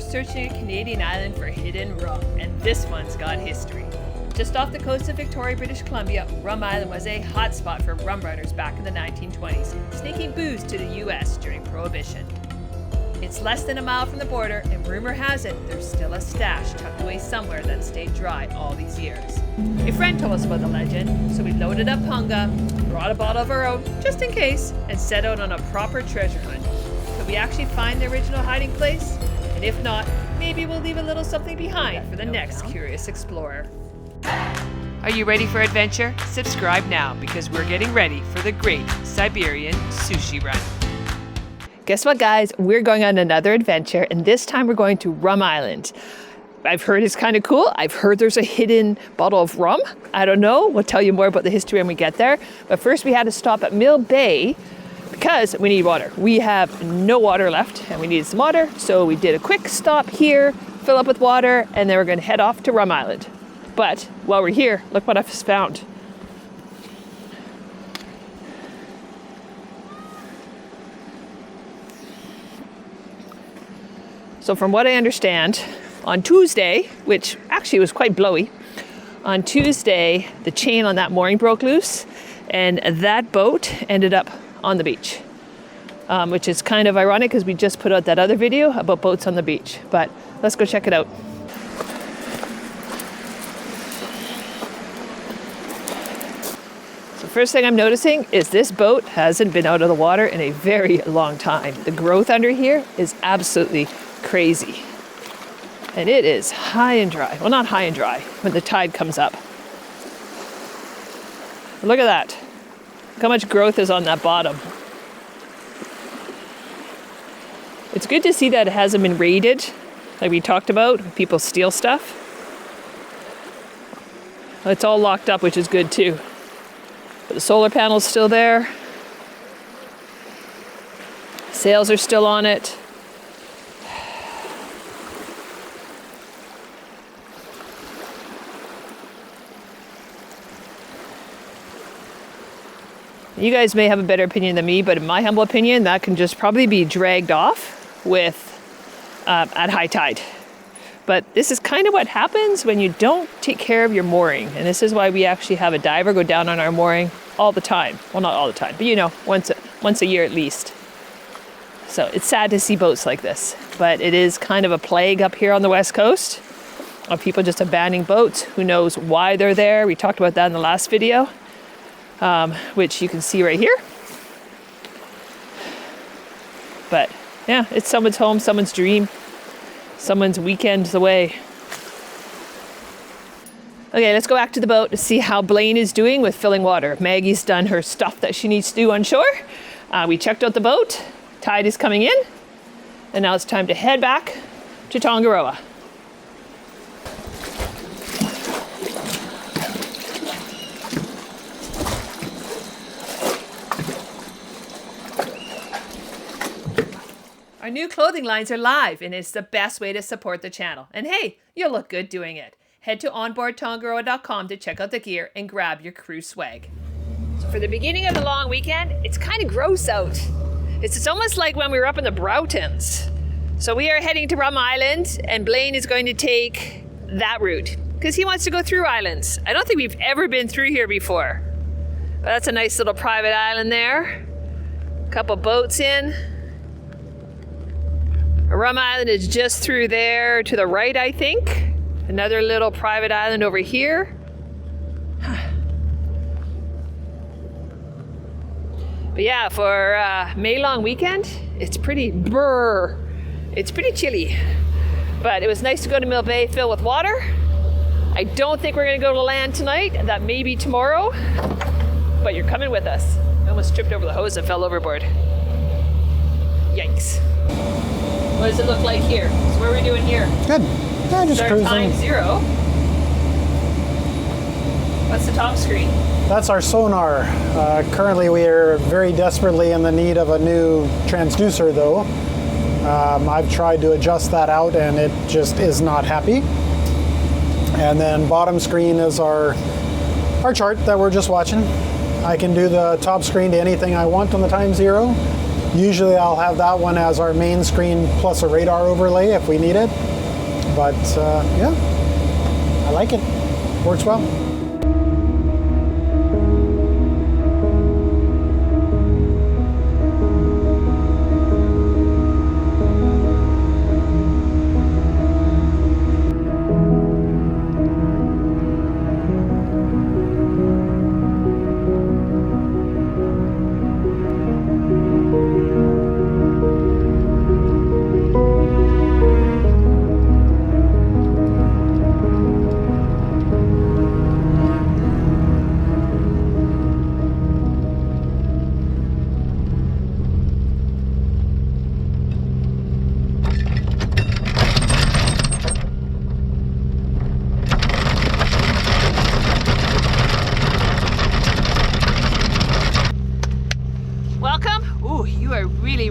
searching a Canadian island for hidden rum, and this one's got history. Just off the coast of Victoria, British Columbia, Rum Island was a hotspot for rum runners back in the 1920s, sneaking booze to the US during Prohibition. It's less than a mile from the border, and rumor has it there's still a stash tucked away somewhere that stayed dry all these years. A friend told us about the legend, so we loaded up Punga, brought a bottle of our own, just in case, and set out on a proper treasure hunt. Could we actually find the original hiding place? And if not, maybe we'll leave a little something behind for the next curious explorer. Are you ready for adventure? Subscribe now, because we're getting ready for the Great Siberian Sushi Run. Guess what, guys? We're going on another adventure, and this time we're going to Rum Island. I've heard it's kind of cool. I've heard there's a hidden bottle of rum. I don't know. We'll tell you more about the history when we get there. But first we had to stop at Mill Bay because we need water. We have no water left, and we needed some water. So we did a quick stop here, fill up with water, and then we're going to head off to Rum Island. But while we're here, look what I've found. So from what I understand, on Tuesday, which actually was quite blowy, on Tuesday, the chain on that mooring broke loose, and that boat ended up on the beach, which is kind of ironic because we just put out that other video about boats on the beach. But let's go check it out. So first thing I'm noticing is this boat hasn't been out of the water in a very long time. The growth under here is absolutely crazy. And it is high and dry. Well, not high and dry when the tide comes up. Look at that. Look how much growth is on that bottom. It's good to see that it hasn't been raided, like we talked about. People steal stuff. It's all locked up, which is good too. But the solar panel's still there. Sails are still on it. You guys may have a better opinion than me, but in my humble opinion, that can just probably be dragged off with at high tide. But this is kind of what happens when you don't take care of your mooring. And this is why we actually have a diver go down on our mooring all the time. Well, not all the time, but you know, once a year at least. So it's sad to see boats like this, but it is kind of a plague up here on the West Coast of people just abandoning boats. Who knows why they're there? We talked about that in the last video. Which you can see right here. But yeah, it's someone's home, someone's dream, someone's weekend away. Okay, let's go back to the boat to see how Blaine is doing with filling water. Maggie's done her stuff that she needs to do on shore. We checked out the boat, tide is coming in, and now it's time to head back to Tongaroa. Our new clothing lines are live, and it's the best way to support the channel. And hey, you'll look good doing it. Head to onboardtongaroa.com to check out the gear and grab your cruise swag. So for the beginning of the long weekend, it's kind of gross out. It's almost like when we were up in the Broughtons. So we are heading to Rum Island, and Blaine is going to take that route because he wants to go through islands. I don't think we've ever been through here before. But that's a nice little private island there. A couple boats in. Rum Island is just through there to the right, I think. Another little private island over here. But yeah, for May long weekend, it's pretty It's pretty chilly. But it was nice to go to Mill Bay, fill with water. I don't think we're gonna go to land tonight. That may be tomorrow. But you're coming with us. I almost tripped over the hose and fell overboard. Yikes. What does it look like here? So what are we doing here? Good. Yeah, just cruising. Time 0. What's the top screen? That's our sonar. Currently we are very desperately in the need of a new transducer though. I've tried to adjust that out and it just is not happy. And then bottom screen is our chart that we're just watching. I can do the top screen to anything I want on the time 0. Usually I'll have that one as our main screen plus a radar overlay if we need it. But yeah, I like it. Works well.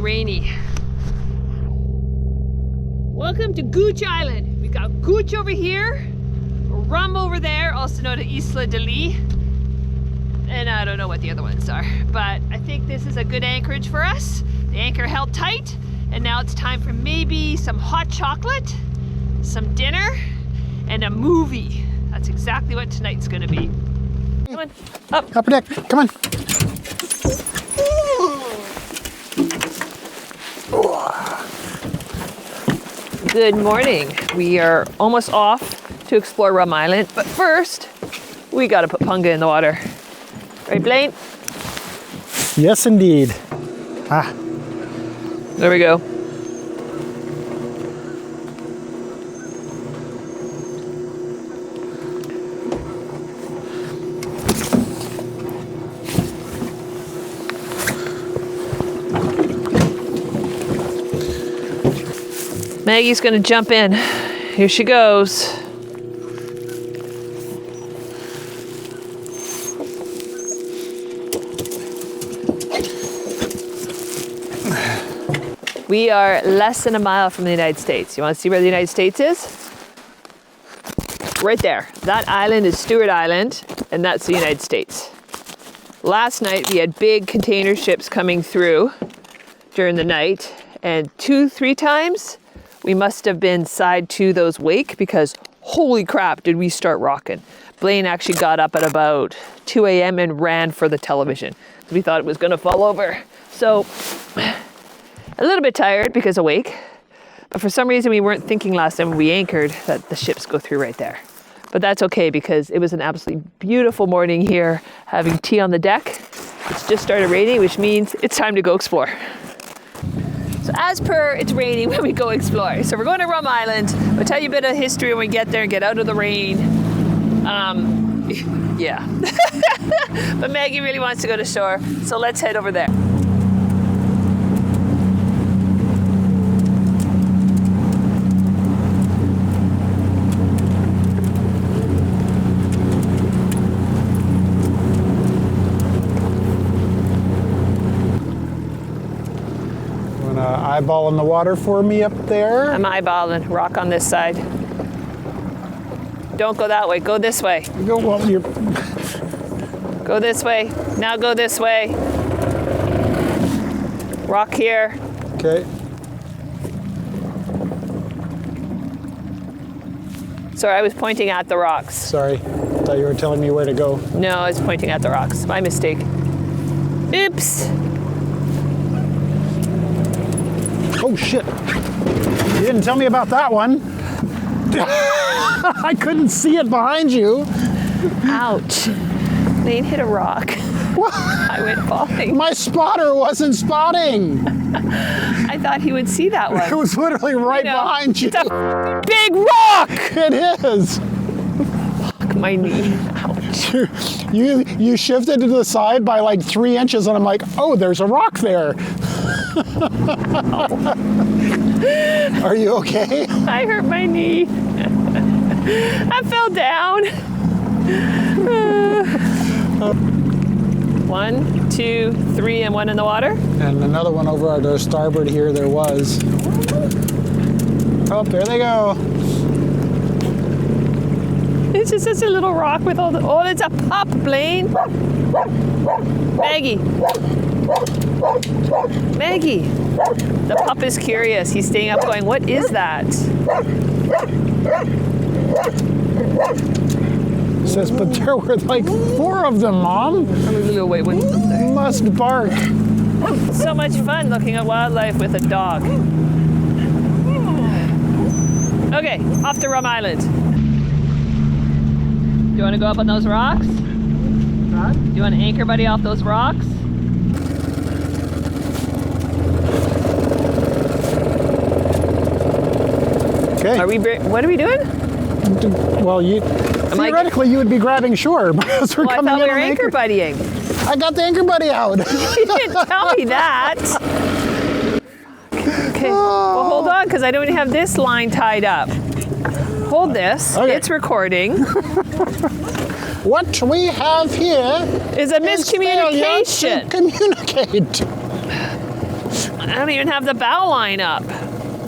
Rainy. Welcome to Gooch Island. We got Gooch over here, Rum over there, also known as Isla de Lee, and I don't know what the other ones are, but I think this is a good anchorage for us. The anchor held tight, and now it's time for maybe some hot chocolate, some dinner, and a movie. That's exactly what tonight's gonna be. Come on, up. Upper deck, come on. Good morning. We are almost off to explore Rum Island, but first we gotta put Punga in the water. Right, Blaine? Yes, indeed. Ah. There we go. Maggie's gonna jump in. Here she goes. We are less than a mile from the United States. You want to see where the United States is? Right there. That island is Stewart Island, and that's the United States. Last night we had big container ships coming through during the night, and 2-3 times we must have been side to those wake because holy crap did we start rocking. Blaine actually got up at about 2 a.m. and ran for the television. We thought it was gonna fall over. So a little bit tired because of wake, but for some reason we weren't thinking last time when we anchored that the ships go through right there. But that's okay because it was an absolutely beautiful morning here having tea on the deck. It's just started raining, which means it's time to go explore. So as per, it's raining when we go explore. So we're going to Rum Island. We'll tell you a bit of history when we get there and get out of the rain. Yeah. But Maggie really wants to go to shore, so let's head over there. Eyeballing the water for me up there. I'm eyeballing. Rock on this side. Don't go that way. Go this way. Well, go this way. Now go this way. Rock here. Okay. Sorry, I was pointing at the rocks. Sorry. Thought you were telling me where to go. No, I was pointing at the rocks. My mistake. Oops. Oh shit. You didn't tell me about that one. I couldn't see it behind you. Ouch. Lane hit a rock. What? I went falling. My spotter wasn't spotting. I thought he would see that one. It was literally right behind you. It's a big rock! It is. Fuck my knee. Ouch. You shifted to the side by like 3 inches and I'm like, oh, there's a rock there. Are you okay? I hurt my knee. I fell down. 1, 2, 3, and 1 in the water. And another one over at our starboard here there was. Oh, there they go. It's just such a little rock with all the... Oh, it's a pup, Blaine. Maggie. Maggie! The pup is curious. He's staying up going, what is that? Says, but there were like 4 of them, Mom. Wait, what's up there? Must bark. So much fun looking at wildlife with a dog. Okay, off to Rum Island. Do you want to go up on those rocks? Huh? Do you want to anchor buddy off those rocks? Okay. What are we doing? Well, theoretically you would be grabbing shore because we're Well, I coming thought in we were on anchor buddying. I got the anchor buddy out. You didn't tell me that. Okay, well hold on because I don't even have this line tied up. Hold this, Okay. it's recording. What we have here Is a miscommunication. is communicate. I don't even have the bow line up.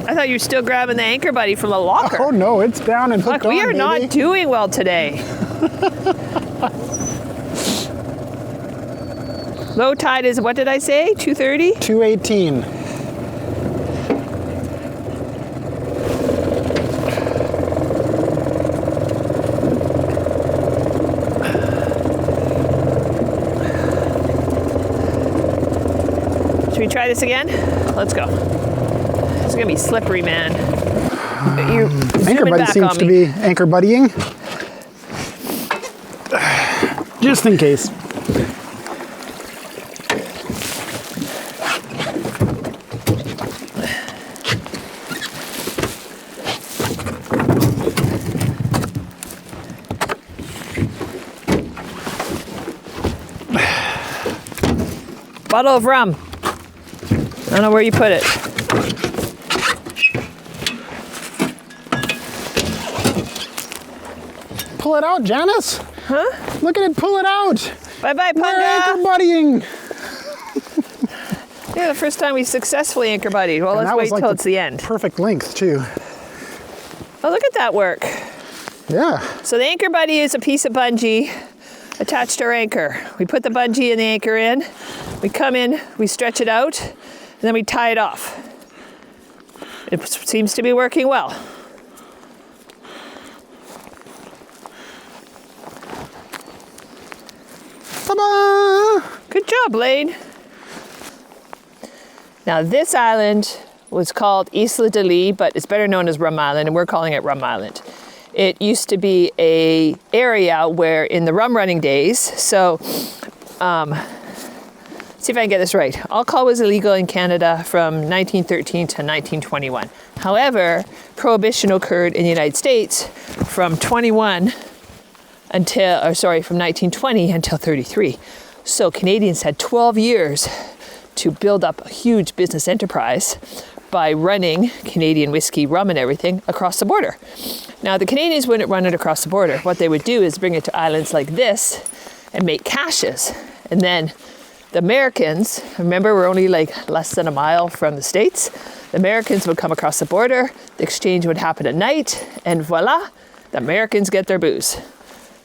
I thought you were still grabbing the anchor buddy from the locker. Oh no, it's down and hooked Look, we on, are baby. not doing well today. Low tide is, what did I say, 2:30? 218. Should we try this again? Let's go. It's gonna be slippery, man. You Anchor buddy seems to be anchor buddying. Just in case. Bottle of rum. I don't know where you put it. Pull it out, Janice. Huh? Look at it, pull it out. Bye-bye, We're anchor Punga. buddying. Yeah, the first time we successfully anchor buddied. Well, And let's that wait was like till it's the end. Perfect length too. Oh, look at that work. Yeah. So the anchor buddy is a piece of bungee attached to our anchor. We put the bungee and the anchor in. We come in, we stretch it out, and then we tie it off. It seems to be working well. Ta-da! Good job, Lane. Now this island was called Isla de Lee, but it's better known as Rum Island, and we're calling it Rum Island. It used to be a area where in the rum running days, so see if I can get this right. Alcohol was illegal in Canada from 1913 to 1921. However, Prohibition occurred in the United States from 1920 until 33. So Canadians had 12 years to build up a huge business enterprise by running Canadian whiskey, rum and everything across the border. Now the Canadians wouldn't run it across the border. What they would do is bring it to islands like this and make caches. And then the Americans, remember we're only like less than a mile from the States, the Americans would come across the border, the exchange would happen at night, and voila, the Americans get their booze.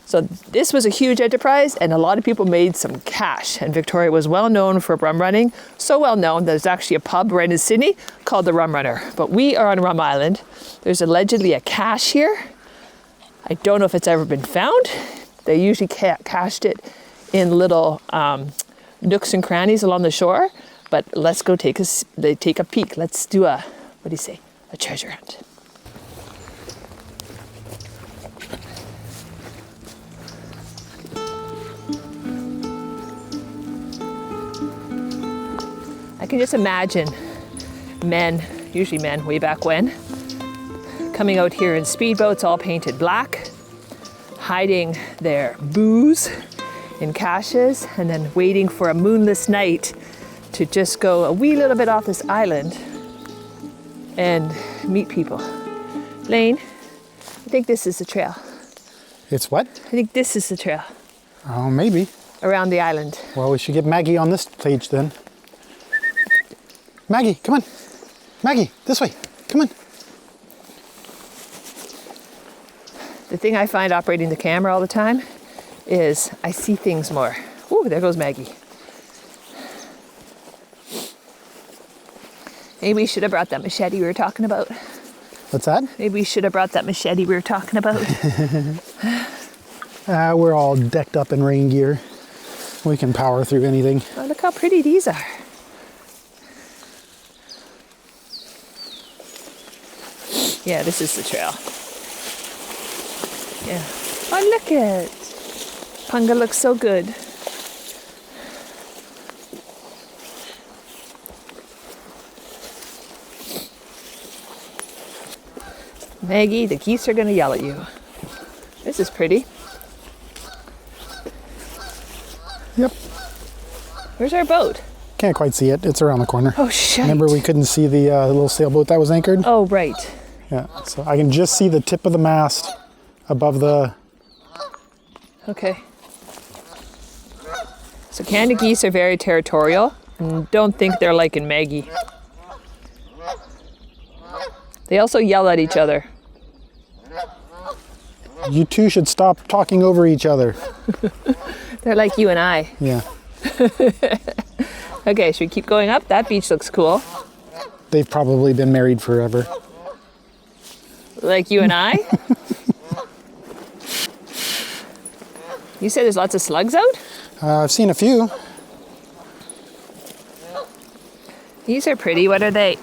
So this was a huge enterprise and a lot of people made some cash, and Victoria was well known for rum running, so well known that there's actually a pub right in Sydney called the Rum Runner. But we are on Rum Island. There's allegedly a cache here. I don't know if it's ever been found. They usually cached it in little nooks and crannies along the shore, but let's go take a peek. Let's do a, what do you say, a treasure hunt. I can just imagine men, usually men way back when, coming out here in speedboats all painted black, hiding their booze in caches, and then waiting for a moonless night to just go a wee little bit off this island and meet people. Lane, I think this is the trail. It's what? I think this is the trail Oh, maybe. around the island. Well, we should get Maggie on this page then. Maggie, come on. Maggie, this way. Come on. The thing I find operating the camera all the time is I see things more. Ooh, there goes Maggie. Maybe we should have brought that machete we were talking about. What's that? Maybe we should have brought that machete we were talking about. We're all decked up in rain gear. We can power through anything. Oh, look how pretty these are. Yeah, this is the trail. Yeah. Oh, look it. Punga looks so good. Maggie, the geese are going to yell at you. This is pretty. Yep. Where's our boat? Can't quite see it. It's around the corner. Oh, shit. Remember we couldn't see the little sailboat that was anchored? Oh, right. Yeah, so I can just see the tip of the mast above the... Okay. So Canada geese are very territorial. And don't think they're like in Maggie. They also yell at each other. You two should stop talking over each other. They're like you and I. Yeah. Okay, should we keep going up? That beach looks cool. They've probably been married forever. Like you and I? You said there's lots of slugs out? I've seen a few. These are pretty. What are they?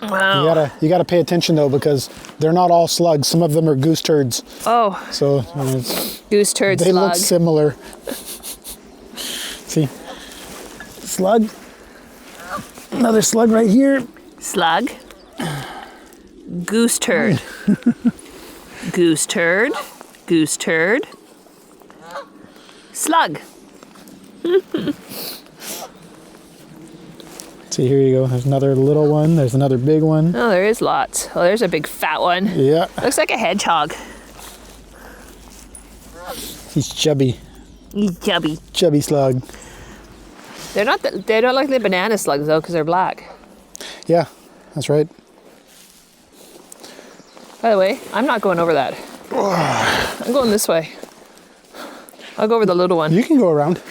Wow. You gotta pay attention though, because they're not all slugs. Some of them are goose turds. Oh. So Goose turd they slug. look similar. See, slug. Another slug right here. Slug. Goose turd. Goose turd. Goose turd. Slug. See, here you go. There's another little one. There's another big one. Oh, there is lots. Oh, there's a big fat one. Yeah. Looks like a hedgehog. He's chubby. He's chubby. Chubby slug. They don't like the banana slugs though, because they're black. Yeah, that's right. By the way, I'm not going over that. I'm going this way. I'll go over the little one. You can go around.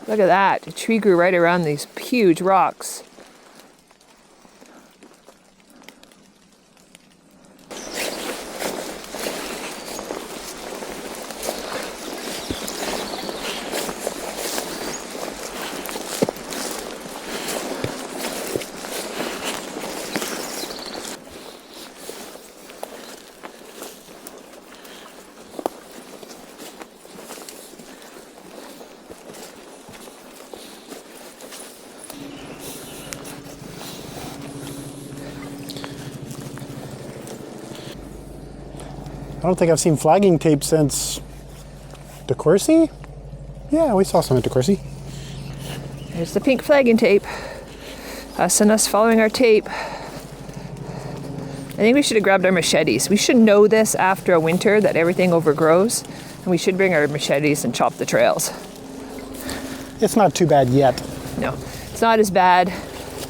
Look at that. A tree grew right around these huge rocks. I don't think I've seen flagging tape since DeCourcy? Yeah, we saw some at DeCourcy. There's the pink flagging tape. Us and us following our tape. I think we should have grabbed our machetes. We should know this after a winter that everything overgrows. And we should bring our machetes and chop the trails. It's not too bad yet. No, it's not as bad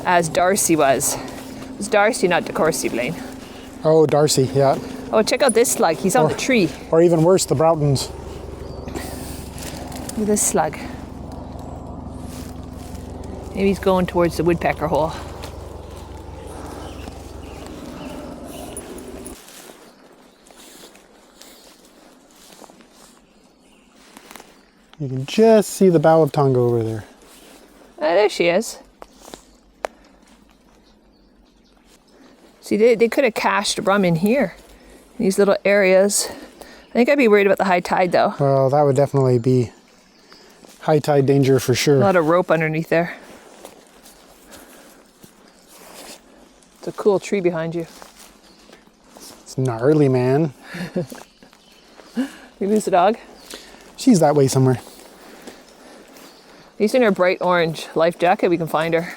as Darcy was. It was Darcy, not DeCourcy, Blaine. Oh, Darcy, yeah. Oh, check out this slug. He's on the tree. Or even worse, the Broughtons. Look at this slug. Maybe he's going towards the woodpecker hole. You can just see the bow of Tonga over there. Oh, there she is. See, they could have cached rum in here. These little areas. I think I'd be worried about the high tide though. Well, that would definitely be high tide danger for sure. A lot of rope underneath there. It's a cool tree behind you. It's gnarly, man. You lose the dog? She's that way somewhere. He's in her bright orange life jacket. We can find her.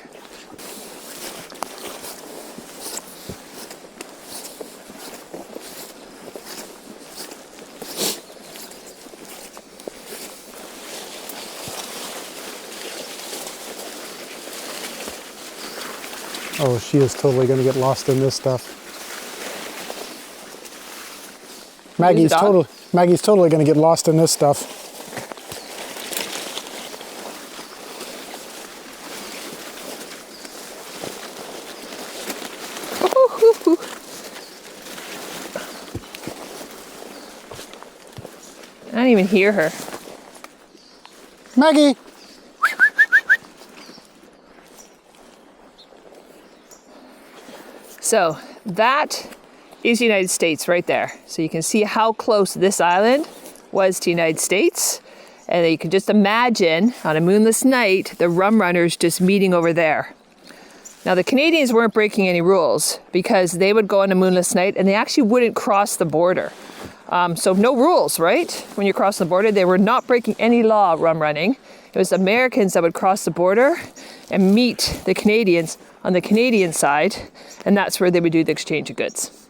Oh, she is totally going to get lost in this stuff. Maggie's totally going to get lost in this stuff. Whew. I don't even hear her. Maggie! So that is the United States right there. So you can see how close this island was to the United States. And you can just imagine on a moonless night, the rum runners just meeting over there. Now the Canadians weren't breaking any rules because they would go on a moonless night and they actually wouldn't cross the border. So no rules, right? When you cross the border, they were not breaking any law rum running. It was Americans that would cross the border and meet the Canadians on the Canadian side, and that's where they would do the exchange of goods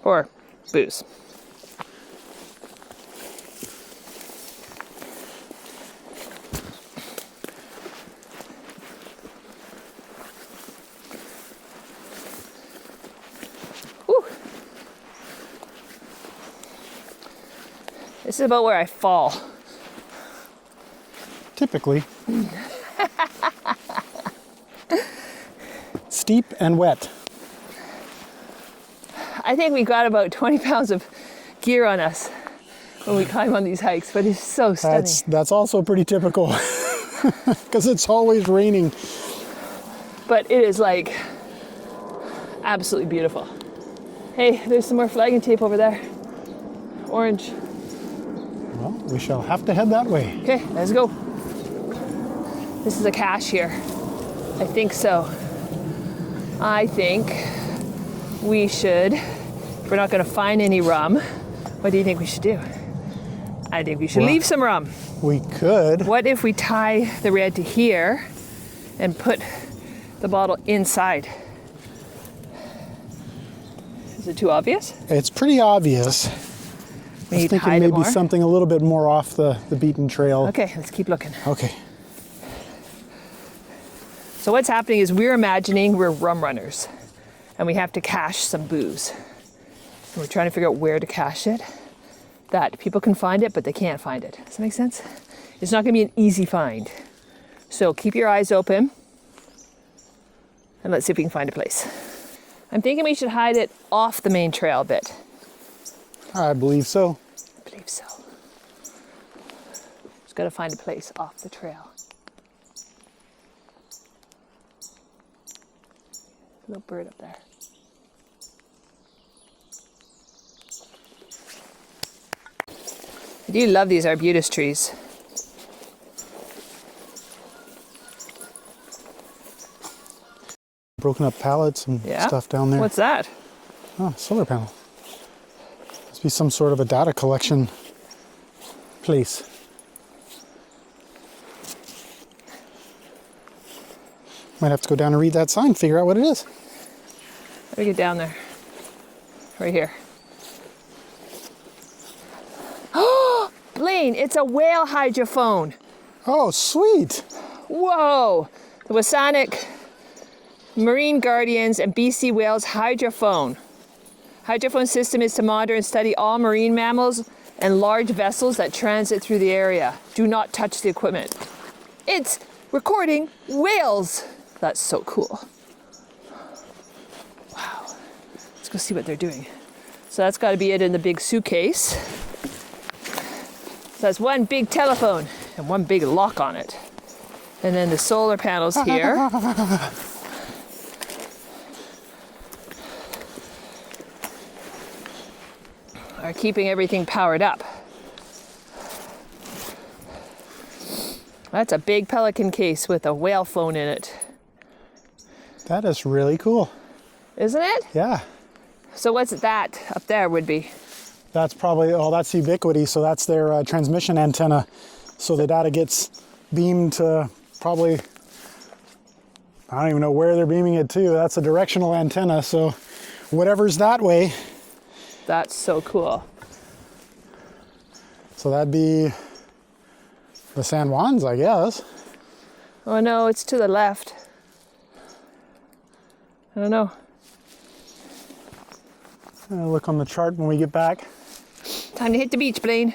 or booze. This is about where I fall. Typically. Steep and wet. I think we got about 20 pounds of gear on us when we climb on these hikes, but it's so stunning. That's also pretty typical because it's always raining. But it is like absolutely beautiful. Hey, there's some more flagging tape over there. Orange. Well, we shall have to head that way. Okay, let's go. This is a cache here. I think so. I think we should, if we're not going to find any rum, what do you think we should do? I think we should leave some rum. We could. What if we tie the red to here and put the bottle inside? Is it too obvious? It's pretty obvious. We I was need to thinking hide it maybe more. something a little bit more off the beaten trail. Okay, let's keep looking. Okay. So what's happening is we're imagining we're rum runners and we have to cache some booze. And we're trying to figure out where to cache it, that people can find it, but they can't find it. Does that make sense? It's not gonna be an easy find. So keep your eyes open and let's see if we can find a place. I'm thinking we should hide it off the main trail a bit. I believe so. I believe so. Just gotta find a place off the trail. Little bird up there. I do love these arbutus trees. Broken up pallets and Yeah? stuff down there. What's that? Oh, solar panel. Must be some sort of a data collection place. Might have to go down and read that sign, figure out what it is. Let me get down there. Right here. Oh, Blaine, it's a whale hydrophone. Oh, sweet. Whoa! The Wasanic Marine Guardians and BC Whales hydrophone. Hydrophone system is to monitor and study all marine mammals and large vessels that transit through the area. Do not touch the equipment. It's recording whales. That's so cool. Wow. Let's go see what they're doing. So that's got to be it in the big suitcase. So that's one big telephone and one big lock on it. And then the solar panels here. Are keeping everything powered up. That's a big Pelican case with a whale phone in it. That is really cool. Isn't it? Yeah. So what's that up there would be? That's probably, oh, that's Ubiquity, so that's their transmission antenna. So the data gets beamed to probably, I don't even know where they're beaming it to. That's a directional antenna, so whatever's that way. That's so cool. So that'd be the San Juans, I guess. Oh no, it's to the left. I don't know. I'll look on the chart when we get back. Time to hit the beach, Blaine.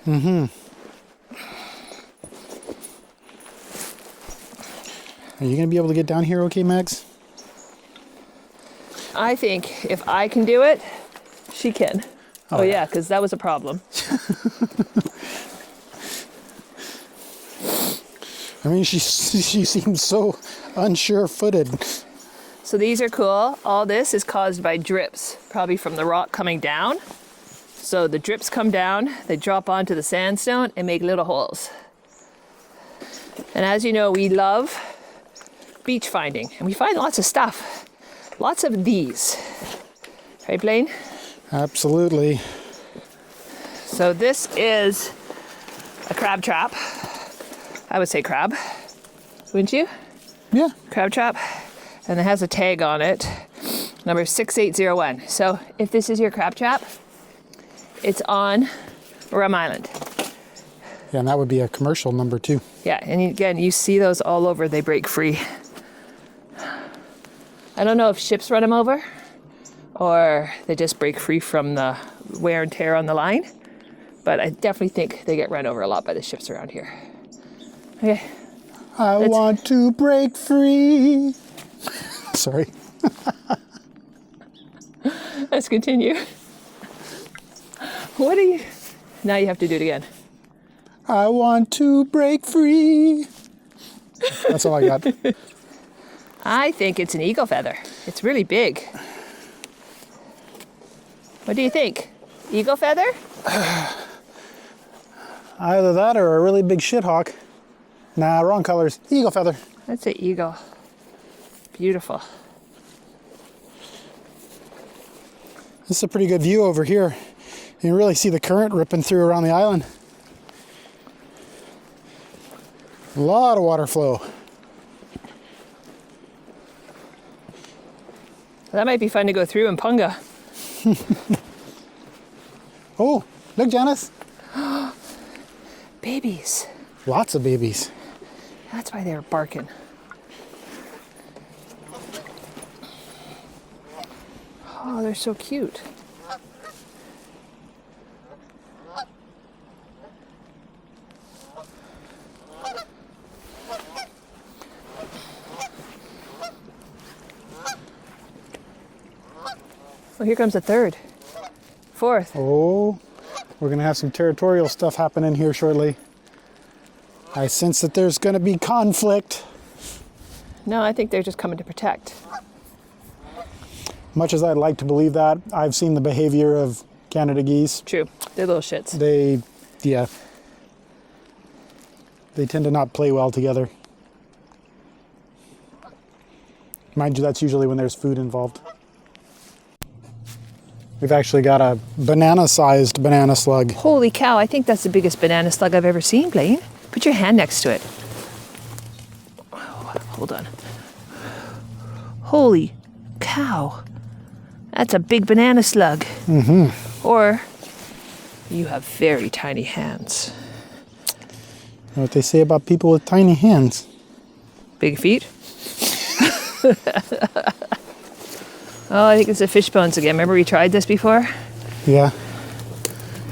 Mm-hmm. Are you gonna be able to get down here okay, Max? I think if I can do it, she can. Oh yeah, because that was a problem. I mean, she seems so unsure-footed. So these are cool. All this is caused by drips, probably from the rock coming down. So the drips come down, they drop onto the sandstone and make little holes. And as you know, we love beach finding, and we find lots of stuff. Lots of these. Right, Blaine? Absolutely. So this is a crab trap. I would say crab, wouldn't you? Yeah. Crab trap. And it has a tag on it, number 6801. So if this is your crab trap, it's on Rum Island. Yeah, and that would be a commercial number 2. Yeah, and again, you see those all over, they break free. I don't know if ships run them over or they just break free from the wear and tear on the line, but I definitely think they get run over a lot by the ships around here. Okay. I want to break free. Sorry. Let's continue. What are you... Now you have to do it again. I want to break free. That's all I got. I think it's an eagle feather. It's really big. What do you think? Eagle feather? Either that or a really big shithawk. Nah, wrong colors. Eagle feather. I'd say eagle. Beautiful. This is a pretty good view over here. You can really see the current ripping through around the island. A lot of water flow. That might be fun to go through in Punga. Oh, look, Janice. Babies. Lots of babies. That's why they were barking. Oh, they're so cute. Oh, here comes a third. Fourth. Oh, we're going to have some territorial stuff happening here shortly. I sense that there's going to be conflict. No, I think they're just coming to protect. Much as I'd like to believe that, I've seen the behavior of Canada geese. True. They're little shits. They tend to not play well together. Mind you, that's usually when there's food involved. We've actually got a banana-sized banana slug. Holy cow, I think that's the biggest banana slug I've ever seen, Blaine. Put your hand next to it. Oh, hold on. Holy cow. That's a big banana slug. Mm-hmm. Or you have very tiny hands. You know what they say about people with tiny hands? Big feet? Oh, I think it's the fish bones again. Remember we tried this before? Yeah.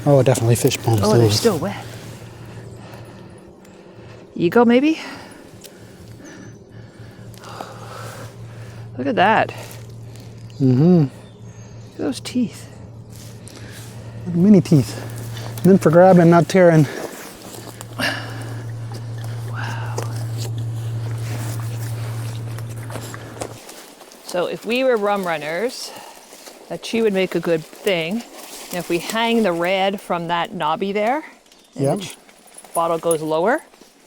Oh, definitely fish bones. Oh, they're still wet. Eagle, maybe? Look at that. Mm-hmm. Look at those teeth. Mini teeth. Meant for grabbing, not tearing. Wow. So if we were rum runners, that tree would make a good thing. And if we hang the red from that knobby there, and Yep. the bottle goes lower.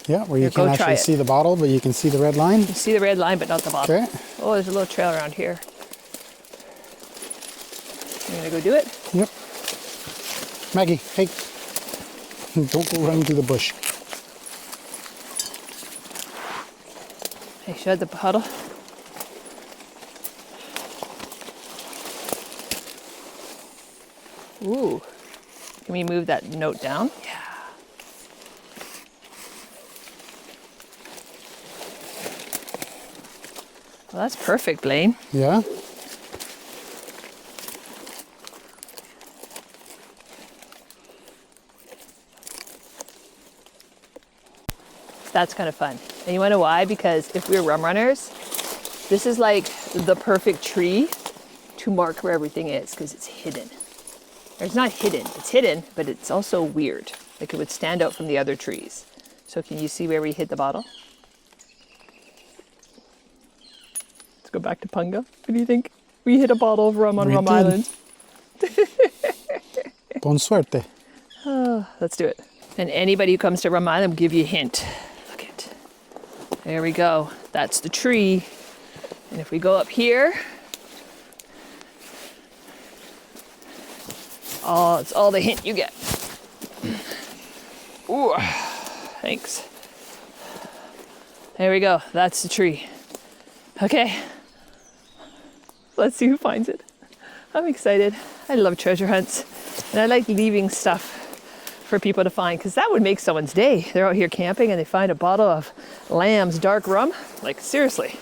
Yeah, where you Here, go can try actually it. see the bottle, but you can see the red line. You see the red line, but not the bottle. Okay. Oh, there's a little trail around here. You gonna go do it? Yep. Maggie, hey. Don't go running through the bush. Hey, shut the puddle. Ooh. Can we move that note down? Yeah. Well, that's perfect, Blaine. Yeah? That's kind of fun. And you want to know why? Because if we're rum runners, this is like the perfect tree to mark where everything is because it's hidden. Or it's not hidden, it's hidden, but it's also weird. Like it would stand out from the other trees. So can you see where we hid the bottle? Let's go back to Punga. What do you think? We hid a bottle of rum on Rum Island. Bon suerte. Oh, let's do it. And anybody who comes to Rum Island will give you a hint. Look it. There we go. That's the tree. And if we go up here, oh, it's all the hint you get. Ooh, thanks. There we go. That's the tree. Okay. Let's see who finds it. I'm excited. I love treasure hunts. And I like leaving stuff for people to find because that would make someone's day. They're out here camping and they find a bottle of Lamb's dark rum. Like, seriously.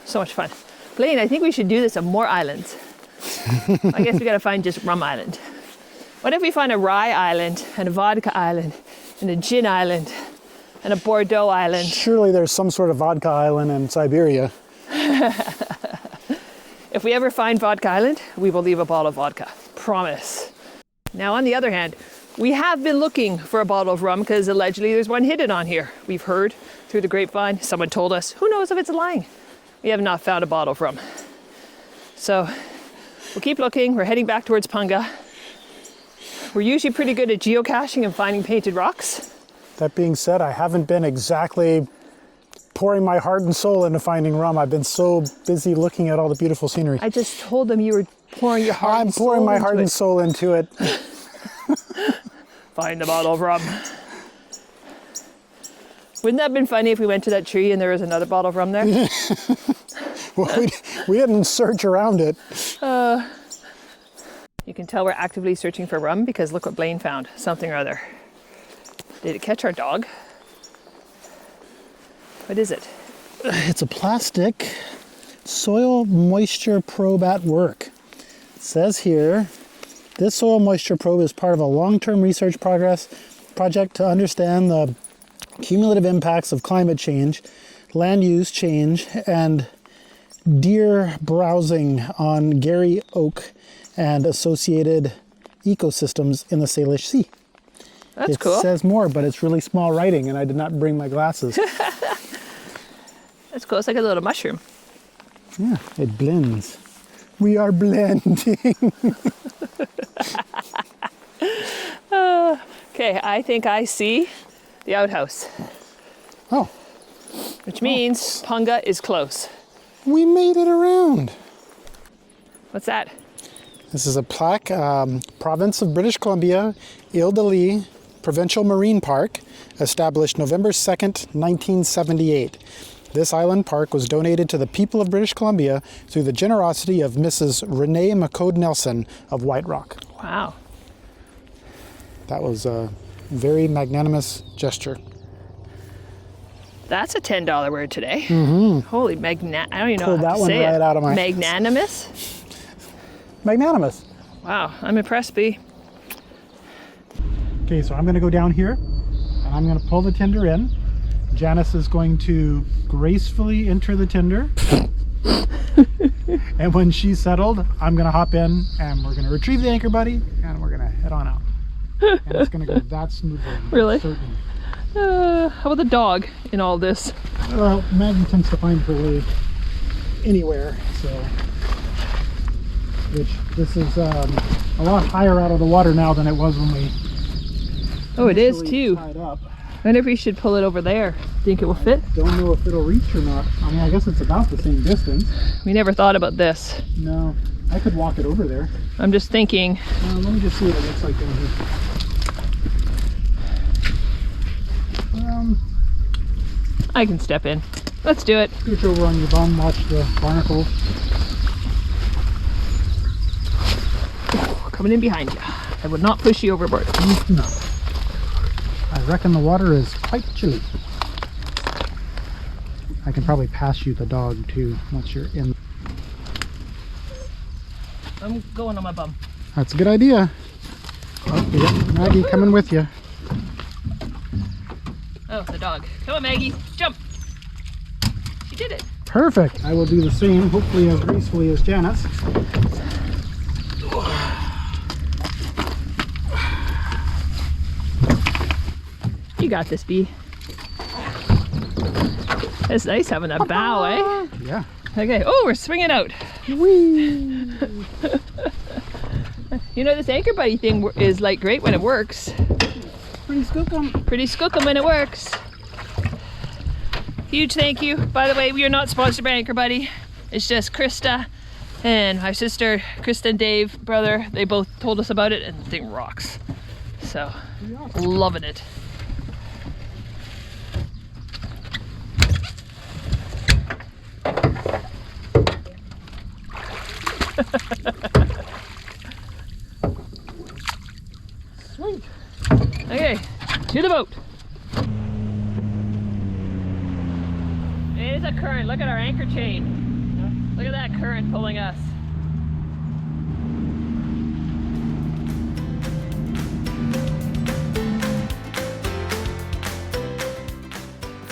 So much fun. Blaine, I think we should do this on more islands. I guess we gotta find just Rum Island. What if we find a rye island and a vodka island and a gin island and a Bordeaux island? Surely there's some sort of vodka island in Siberia. If we ever find Vodka Island, we will leave a bottle of vodka. Promise. Now, on the other hand, we have been looking for a bottle of rum because allegedly there's one hidden on here. We've heard through the grapevine. Someone told us. Who knows if it's lying? We have not found a bottle of rum. So we'll keep looking. We're heading back towards Punga. We're usually pretty good at geocaching and finding painted rocks. That being said, I haven't been exactly pouring my heart and soul into finding rum. I've been so busy looking at all the beautiful scenery. I just told them you were pouring your heart and soul. I'm pouring my heart and soul into it. Find the bottle of rum. Wouldn't that have been funny if we went to that tree and there was another bottle of rum there? Well, we didn't search around it. You can tell we're actively searching for rum because look what Blaine found. Something or other. Did it catch our dog? What is it? It's a plastic soil moisture probe at work. It says here, this soil moisture probe is part of a long-term research project to understand the cumulative impacts of climate change, land use change, and deer browsing on Gary Oak and associated ecosystems in the Salish Sea. That's cool. It says more, but it's really small writing and I did not bring my glasses. That's cool. It's like a little mushroom. Yeah, it blends. We are blending. Okay, I think I see the outhouse. Oh. Which means Punga is close. We made it around. What's that? This is a plaque, Province of British Columbia, Île-de-Lis Provincial Marine Park, established November 2nd, 1978. This island park was donated to the people of British Columbia through the generosity of Mrs. Renee McCode Nelson of White Rock. Wow. That was a very magnanimous gesture. That's a $10 word today. Mm-hmm. Holy I don't even know Pulled how that to one say right it. out of my... Magnanimous? Magnanimous. Wow, I'm impressed, B. Okay, so I'm going to go down here and I'm going to pull the tinder in. Janice is going to gracefully enter the tinder. And when she's settled, I'm going to hop in and we're going to retrieve the anchor buddy and we're going to head on out. And it's going to go that smoothly. Really? How about the dog in all this? Well, Maggie tends to find her way anywhere, so... Which, this is a lot higher out of the water now than it was when we... Oh, it is too. Tied up. I wonder if we should pull it over there. Think it will fit? Don't know if it'll reach or not. I mean, I guess it's about the same distance. We never thought about this. No, I could walk it over there. I'm just thinking. Let me just see what it looks like down here. I can step in. Let's do it. Scooch over on your bum, watch the barnacles. Coming in behind you. I would not push you overboard. No. I reckon the water is quite chilly. I can probably pass you the dog too once you're in. I'm going on my bum. That's a good idea. Oh, we got Maggie coming with you. Oh, the dog. Come on, Maggie. Jump. She did it. Perfect. I will do the same, hopefully as gracefully as Janice. You got this, Bee. It's nice having a bow, eh? Yeah. Okay. Oh, we're swinging out. Whee! You know, this anchor buddy thing is like great when it works. Pretty skookum. Pretty skookum when it works. Huge thank you. By the way, we are not sponsored by Anchor Buddy. It's just Krista and my sister, Krista and Dave, brother. They both told us about it and the thing rocks. So, loving it. Sweet. Okay, to the boat. It is a current. Look at our anchor chain. Look at that current pulling us.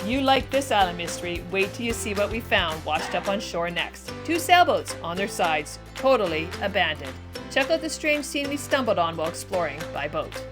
If you like this island mystery, wait till you see what we found washed up on shore next. 2 sailboats on their sides, totally abandoned. Check out the strange scene we stumbled on while exploring by boat.